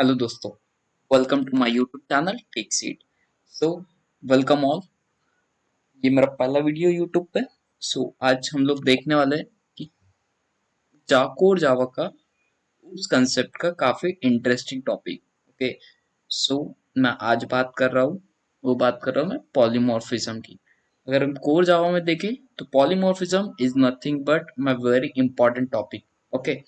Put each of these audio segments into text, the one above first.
Hello दोस्तों, welcome to my YouTube channel tech seat. So welcome all. ये मेरा पहला वीडियो यूट्यूब पे। आज हम लोग देखने वाले हैं कि जाको और जावा का उस कंसेप्ट का काफी इंटरेस्टिंग टॉपिक। ओके, सो मैं आज बात कर रहा हूँ, वो बात कर रहा हूँ मैं पॉलीमॉर्फिज्म की। अगर हम कोर जावा में देखें तो polymorphism is nothing but my very important topic. Okay,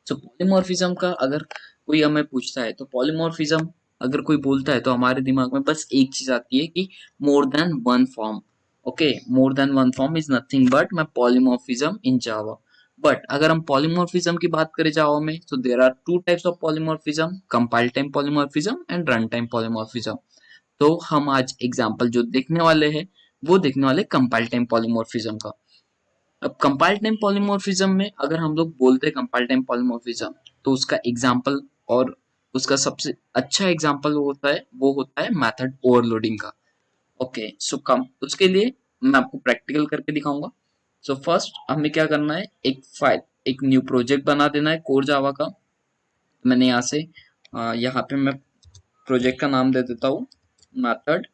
so polymorphism का अगर कोई हमें पूछता है तो पॉलीमॉर्फिज्म अगर कोई बोलता है तो हमारे दिमाग में बस एक चीज आती है कि more than one form. Okay, more than one form is nothing but my polymorphism in Java. But अगर हम पॉलीमॉर्फिज्म की बात करें जावा में तो there are two types of polymorphism, compile time polymorphism and run time polymorphism. तो हम आज एग्जाम्पल जो देखने वाले हैं वो देखने वाले कंपाइल टाइम पॉलीमॉर्फिज्म का। अब कंपाइल टाइम पॉलीमॉर्फिज्म में अगर हम लोग बोलते हैं कंपाइल टाइम पॉलीमॉर्फिज्म तो उसका एग्जांपल और उसका सबसे अच्छा एग्जांपल वो होता है मेथड ओवरलोडिंग का। ओके, सो कम उसके लिए मैं आपको प्रैक्टिकल करके दिखाऊंगा। सो फर्स्ट हमें क्या करना है, एक न्यू प्रोजेक्ट बना देना है कोर जावा का। मैंने यहाँ पे मैं प्रोजेक्ट का नाम दे देता हूँ method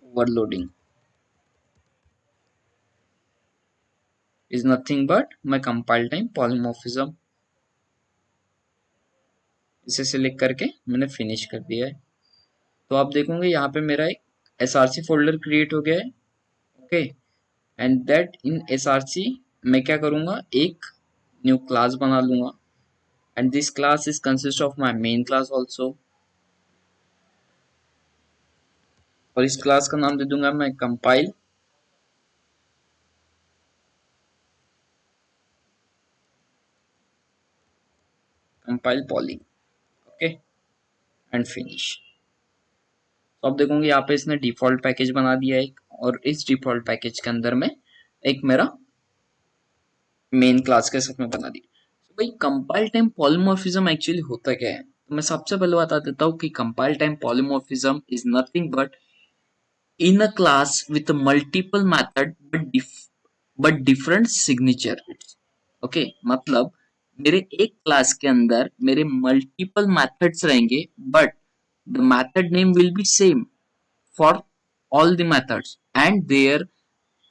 overloading is nothing but my compile time polymorphism. इसे सिलेक्ट करके मैंने फिनिश कर दिया है। तो आप देखोगे यहाँ पे मेरा एक src फोल्डर क्रिएट हो गया है। Okay, and that in src मैं क्या करूंगा, एक न्यू क्लास बना लूंगा and this class is consist of my main class also. और इस क्लास का नाम दे दूंगा मैं compile poly. Okay, and finish. तो आप देखोगे यहाँ पे इसने डिफॉल्ट पैकेज बना दिया है एक, और इस डिफॉल्ट पैकेज के अंदर में एक मेरा मेन क्लास के साथ में बना दी। तो भाई कंपाइल टाइम पॉलीमॉर्फिज्म एक्चुअली होता क्या है, तो मैं सबसे पहले बता देता हूँ कि compile time polymorphism is nothing but in a class with multiple method but different signature. Okay, मतलब मेरे एक क्लास के अंदर मेरे मल्टीपल मेथड्स रहेंगे but the method name will be same for all the methods and their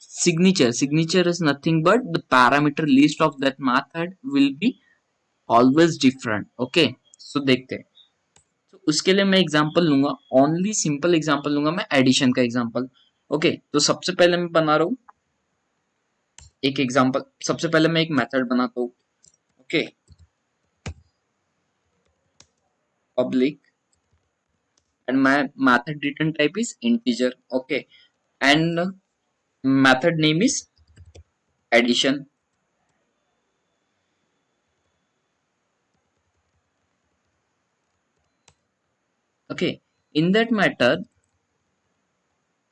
signature is nothing but the parameter list of that method will be always different. Okay, so देखते हैं। तो उसके लिए मैं example लूंगा, only simple example लूंगा मैं addition का एग्जांपल। ओके, तो सबसे पहले मैं बना रहा हूँ एक एग्जांपल। सबसे पहले मैं एक मेथड बनाता हूँ। Okay, public and my method return type is integer. Okay, and method name is addition. Okay, in that method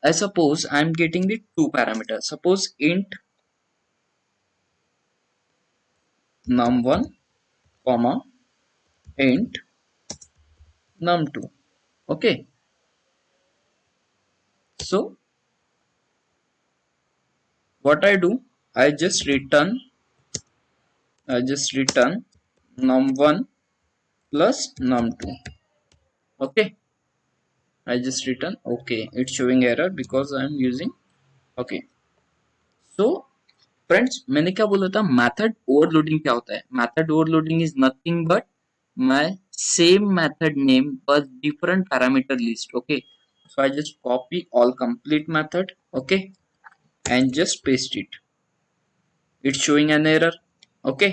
I suppose I am getting the two parameters. Suppose int num1 comma int num2. Okay, so what I do, I just return num1 plus num2. Okay, I just return. Okay, it's showing error because I am using. Okay, so friends मैंने क्या बोला था, method overloading क्या होता है? Method overloading is nothing but my same method name but different parameter list. Okay, so I just copy all complete method. Okay, and just paste it. It's showing an error. Okay,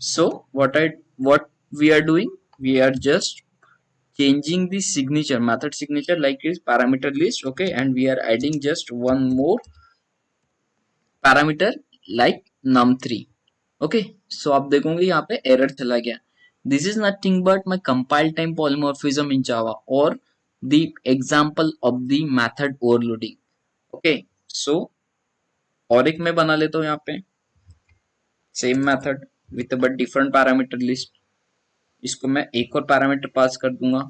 so what we are doing, we are just changing the signature, method signature like is parameter list. Okay, and we are adding just one more parameter like num3. Okay, so आप देखोगे यहाँ पे error चला गया। This is nothing but my compile time polymorphism in Java और the example of the method overloading. Okay, so और एक मैं बना लेता हूँ यहाँ पे same method with but different parameter list. इसको मैं एक और पैरामीटर पास कर दूंगा,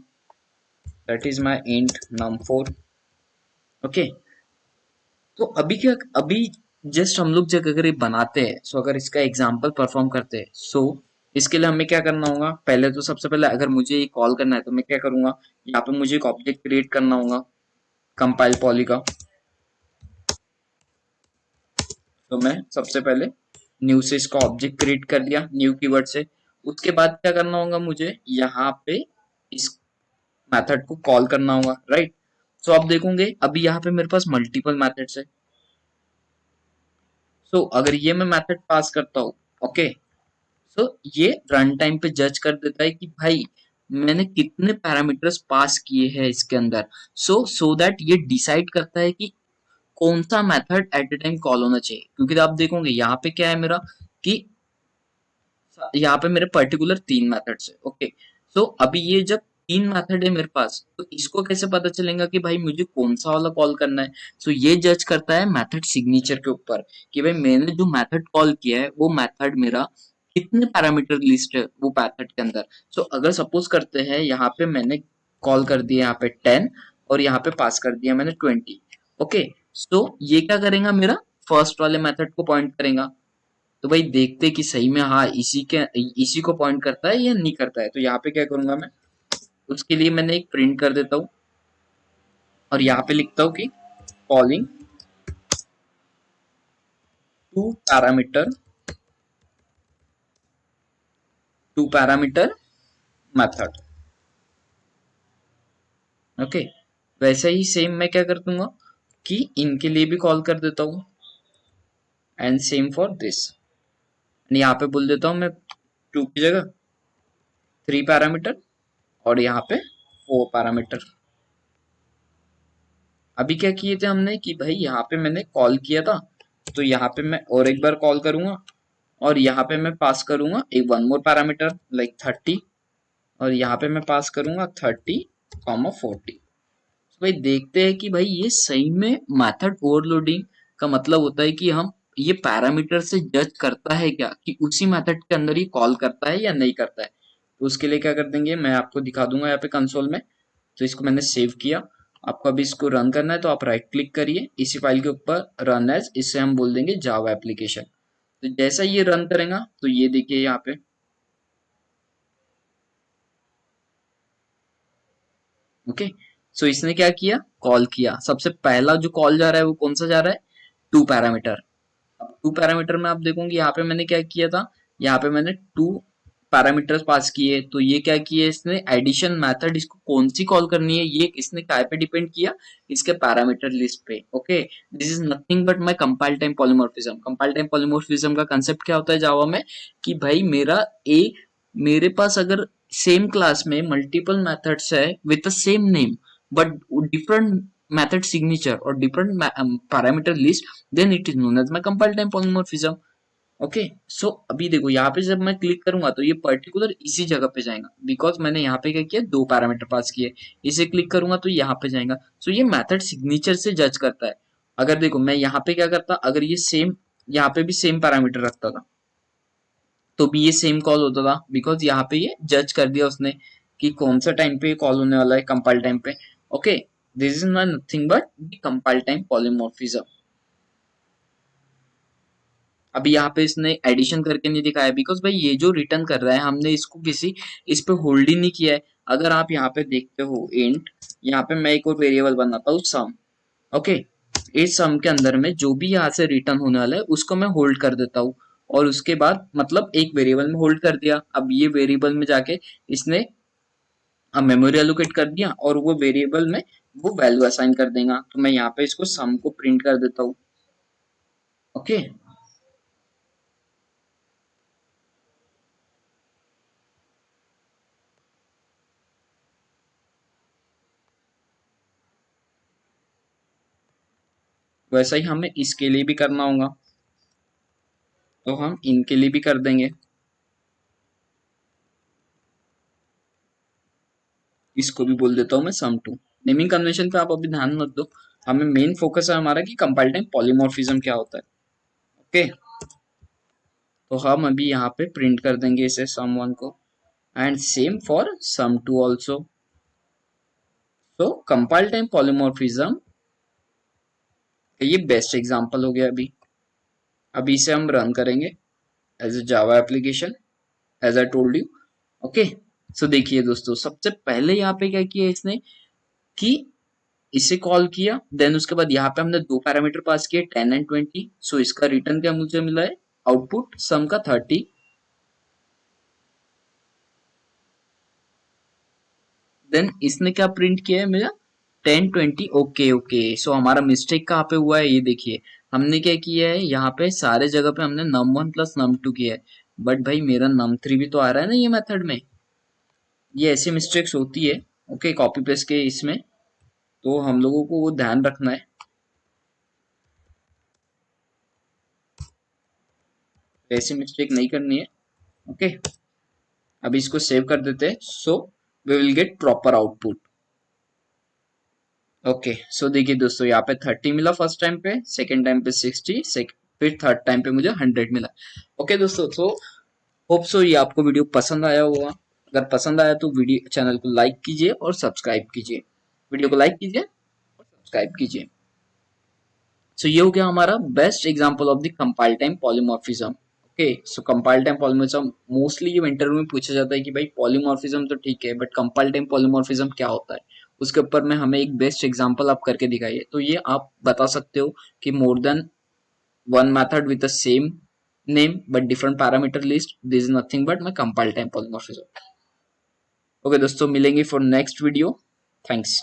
that is my int num4। Okay, तो अभी जस्ट हम लोग जब अगर ये बनाते हैं, सो अगर इसका एग्जाम्पल परफॉर्म करते हैं, सो इसके लिए हमें क्या करना होगा, पहले तो सबसे पहले अगर मुझे ये कॉल करना है तो मैं क्या करूंगा, यहाँ पे मुझे एक ऑब्जेक्ट क्रिएट करना होगा कंपाइल पॉली का। तो मैं सबसे पहले न्यू से इसका ऑब्जेक्ट क्रिएट कर दिया न्यू कीवर्ड से। उसके बाद क्या करना होगा, मुझे यहाँ पे इस मेथड को कॉल करना होगा, राइट। सो आप देखोगे अभी यहाँ पे मेरे पास मल्टीपल मेथड्स है। सो अगर ये मैं मेथड पास करता हूँ, ओके, सो ये रन टाइम पे जज कर देता है कि भाई मैंने कितने पैरामीटर्स पास किए हैं इसके अंदर। सो दैट ये डिसाइड करता है कि कौन सा method at a time call होना चाहिए। क्योंकि आप देखोगे यहाँ पे क्या है मेरा, कि यहाँ पे मेरे पर्टिकुलर 3 मेथड्स है, ओके। सो अभी ये जब 3 मेथड है मेरे पास, तो इसको कैसे पता चलेगा कि भाई मुझे कौन सा वाला कॉल करना है। सो ये जज करता है मेथड सिग्नेचर के ऊपर कि भाई मैंने जो मेथड कॉल किया है वो मेथड मेरा कितने पैरामीटर लिस्ट है वो मेथड के अंदर। सो अगर सपोज करते हैं यहाँ पे मैंने कॉल कर दिया यहाँ पे 10 और यहाँ पे पास कर दिया मैंने 20, ओके। सो ये क्या करेगा, मेरा फर्स्ट वाले मेथड को पॉइंट करेगा। तो भाई देखते कि सही में हाँ इसी को पॉइंट करता है या नहीं करता है। तो यहाँ पे क्या करूंगा मैं, उसके लिए मैंने एक प्रिंट कर देता हूँ और यहाँ पे लिखता हूँ कि calling two parameter method, okay. वैसे ही सेम मैं क्या कर दूंगा कि इनके लिए भी कॉल कर देता हूँ, एंड सेम फॉर दिस। यहाँ पे बोल देता हूँ मैं 2 की जगह 3 पैरामीटर और यहाँ पे 4 पैरामीटर। अभी क्या किए थे हमने कि भाई यहाँ पे मैंने कॉल किया था, तो यहाँ पे मैं और एक बार कॉल करूंगा और यहाँ पे मैं पास करूंगा एक वन मोर पैरामीटर लाइक 30, और यहाँ पे मैं पास करूंगा 30, 40। तो भाई देखते हैं कि भाई ये सही में मेथड ओवरलोडिंग का मतलब होता है कि हम ये पैरामीटर से जज करता है क्या कि उसी मेथड के अंदर ही कॉल करता है या नहीं करता है। तो उसके लिए क्या कर देंगे, मैं आपको दिखा दूंगा यहाँ पे कंसोल में। तो इसको मैंने सेव किया, आपको अभी इसको रन करना है तो आप राइट क्लिक करिए इसी फाइल के ऊपर रन एज, इससे हम बोल देंगे जावा एप्लीकेशन। तो जैसा ये रन करेगा तो ये देखिए यहाँ पे, ओके। सो इसने क्या किया, कॉल किया। सबसे पहला जो कॉल जा रहा है वो कौन सा जा रहा है, 2 पैरामीटर। अब 2 पैरामीटर में आप देखोगे यहाँ पे मैंने क्या किया था, यहाँ पे मैंने 2 पैरामीटर्स पास किए। तो ये क्या किया इसने, एडिशन मेथड इसको कौन सी कॉल करनी है ये इसने काय पे डिपेंड किया, इसके पैरामीटर लिस्ट पे, okay. This is nothing but my compile time polymorphism. Compile time polymorphism का कंसेप्ट क्या होता है जावा में, कि भाई मेरे पास अगर सेम क्लास में मल्टीपल मेथड्स है with the same name but different method signature और different parameter list, then it is known as my compile time polymorphism, okay. So अभी देखो यहाँ पे जब मैं क्लिक करूंगा तो ये पर्टिकुलर इसी जगह पे जाएगा, बिकॉज मैंने यहाँ पे क्या किया, 2 पैरामीटर पास किए। इसे क्लिक करूंगा तो यहाँ पे जाएगा। सो ये मेथड सिग्नेचर से जज करता है। अगर देखो मैं यहाँ पे क्या करता, अगर ये सेम यहाँ पे भी सेम पैरामीटर रखता था तो भी ये सेम कॉल होता था, बिकॉज यहाँ पे ये जज कर दिया उसने कि कौन सा टाइम पे कॉल होने वाला है कंपाइल टाइम पे, okay. This is not nothing but the compile time polymorphism. अभी यहाँ पे इसने एडिशन करके नहीं दिखाया, बिकॉज भाई ये जो रिटर्न कर रहा है हमने इसको किसी इस पे होल्ड ही नहीं किया है। अगर आप यहाँ पे देखते हो इंट, यहाँ पे मैं एक और वेरिएबल बनाता हूँ सम, ओके। इस सम के अंदर में जो भी यहाँ से रिटर्न होने वाला है उसको मैं होल्ड कर देता हूँ, और उसके बाद मतलब एक वेरिएबल में होल्ड कर दिया। अब ये वेरिएबल में जाके इसने मेमोरी एलोकेट कर दिया और वो वेरिएबल में वो वैल्यू असाइन कर देगा। तो मैं यहाँ पे इसको सम को प्रिंट कर देता हूँ, ओके। वैसा ही हमें इसके लिए भी करना होगा, तो हम इनके लिए भी कर देंगे। इसको भी बोल देता हूँ मैं सम टू। नेमिंग कन्वेंशन पे आप अभी ध्यान मत दो, हमें मेन फोकस है हमारा कि कंपाइल टाइम पॉलीमॉर्फिज्म क्या होता है, ओके। तो हम अभी यहाँ पे प्रिंट कर देंगे इसे सम वन को, and same for sum two also. तो कंपाइल टाइम पॉलीमॉर्फिज्म ये बेस्ट एग्जांपल हो गया। अभी अभी इसे हम रन करेंगे as a Java application. As I told you. Okay, so देखिए दोस्तों, सबसे पहले यहाँ पे क्या किया इसने कि इसे कॉल किया, देन उसके बाद यहाँ पे हमने दो पैरामीटर पास किए 10 एंड 20। सो इसका रिटर्न क्या मुझे मिला है, आउटपुट सम का 30। देन इसने क्या प्रिंट किया है मेरा 10 20। ओके ओके, सो हमारा मिस्टेक कहाँ पे हुआ है ये देखिए। हमने क्या किया है, यहाँ पे सारे जगह पे हमने num1 प्लस num2 किया है, बट भाई मेरा num3 भी तो आ रहा है ना ये मेथड में। ये ऐसी मिस्टेक्स होती है, ओके, कॉपी पेस्ट के इसमें, तो हम लोगों को वो ध्यान रखना है, ऐसी मिस्टेक नहीं करनी है। ओके, अभी इसको सेव कर देते हैं, so we will get proper output. Okay, so देखिए दोस्तों, यहाँ पे 30 मिला फर्स्ट टाइम पे, सेकेंड टाइम पे 60, फिर थर्ड टाइम पे मुझे 100 मिला। ओके दोस्तों, सो होप सो ये आपको वीडियो पसंद आया होगा। अगर पसंद आया तो वीडियो चैनल को लाइक कीजिए और सब्सक्राइब कीजिए, वीडियो को लाइक कीजिए और सब्सक्राइब कीजिए। सो ये हो गया हमारा best example of the compile time polymorphism. Okay, so compile time polymorphism mostly ये इंटरव्यू में पूछा जाता है कि भाई पॉलीमॉर्फिज्म तो ठीक है, बट कंपाइल टाइम पॉलीमॉर्फिज्म क्या होता है, उसके ऊपर में हमें एक बेस्ट एग्जांपल आप करके दिखाइए। तो ये आप बता सकते हो कि more than one method with the same name but different parameter list, this is nothing but my compile time polymorphism। Okay दोस्तों, मिलेंगे फॉर नेक्स्ट वीडियो। थैंक्स।